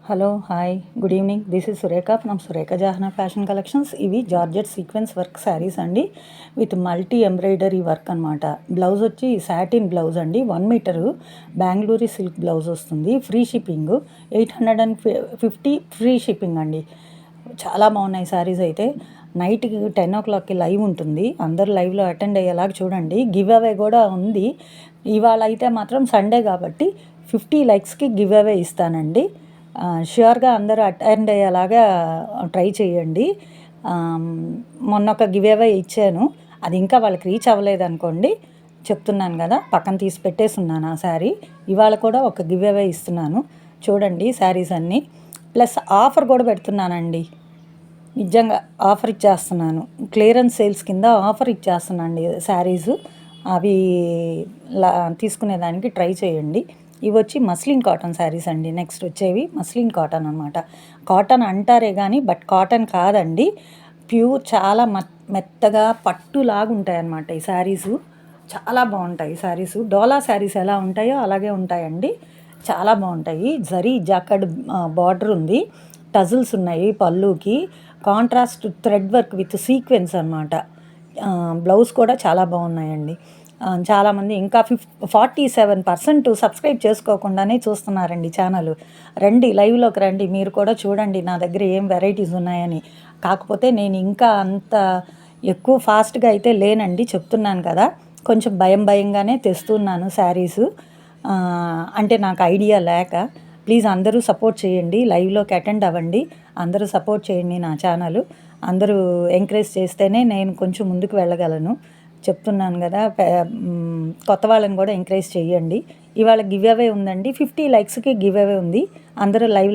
Hello hi good evening. This is Surekha from Surekha Jahana fashion collections. ఇవి georgette sequence work saris అండి, with multi embroidery work అనమాట. Blouse వచ్చి satin blouse అండి, 1 metre Bengaluru silk blouse వస్తుంది. Free shipping 850 free shipping అండి. చాలా బాగున్నాయి శారీస్. అయితే నైట్కి 10 o'clockకి లైవ్ ఉంటుంది, అందరు లైవ్లో అటెండ్ అయ్యేలాగా చూడండి. గివ్ అవే కూడా ఉంది. ఇవాళ అయితే మాత్రం సండే కాబట్టి 50 లైక్స్కి గివ్ అవే ఇస్తానండి. ష్యూర్గా అందరూ అటెండ్ అయ్యేలాగా ట్రై చేయండి. మొన్న ఒక గివ్ అవే ఇచ్చాను, అది ఇంకా వాళ్ళకి రీచ్ అవ్వలేదు అనుకోండి. చెప్తున్నాను కదా, పక్కన తీసి పెట్టేస్తున్నాను ఆ శారీ. ఇవాళ కూడా ఒక గివ్ అవే ఇస్తున్నాను, చూడండి శారీస్ అన్నీ. ప్లస్ ఆఫర్ కూడా పెడుతున్నానండి, నిజంగా ఆఫర్ ఇచ్చేస్తున్నాను. క్లియరెన్స్ సేల్స్ కింద ఆఫర్ ఇచ్చేస్తున్నానండి శారీసు. అవి తీసుకునేదానికి ట్రై చేయండి. ఇవి వచ్చి మస్లిన్ కాటన్ శారీస్ అండి. నెక్స్ట్ వచ్చేవి మస్లిన్ కాటన్ అనమాట. కాటన్ అంటారే కానీ బట్ కాటన్ కాదండి, ప్యూర్ చాలా మెత్తగా పట్టులాగా ఉంటాయి అన్నమాట ఈ శారీసు. చాలా బాగుంటాయి శారీసు. డోలా శారీస్ ఎలా ఉంటాయో అలాగే ఉంటాయండి, చాలా బాగుంటాయి. జరీ జాకడ్ బార్డర్ ఉంది, టజిల్స్ ఉన్నాయి పళ్ళుకి, contrast thread work with sequence అనమాట. బ్లౌజ్ కూడా చాలా బాగున్నాయండి. చాలామంది ఇంకా 47% సబ్స్క్రైబ్ చేసుకోకుండానే చూస్తున్నారండి ఛానల్. రండి, లైవ్లోకి రండి, మీరు కూడా చూడండి నా దగ్గర ఏం వెరైటీస్ ఉన్నాయని. కాకపోతే నేను ఇంకా అంత ఎక్కువ ఫాస్ట్గా అయితే లేనండి, చెప్తున్నాను కదా. కొంచెం భయంగానే తెస్తున్నాను శారీసు, అంటే నాకు ఐడియా లేక. ప్లీజ్ అందరూ సపోర్ట్ చేయండి, లైవ్లోకి అటెండ్ అవ్వండి, అందరూ సపోర్ట్ చేయండి నా ఛానల్. అందరూ ఎంకరేజ్ చేస్తేనే నేను కొంచెం ముందుకు వెళ్ళగలను. చెప్తున్నాను కదా, కొత్త వాళ్ళని కూడా ఎంకరేజ్ చేయండి. ఇవాళ గివ్ అవే ఉందండి, 50 లైక్స్కి గివ్ అవే ఉంది. అందరూ లైవ్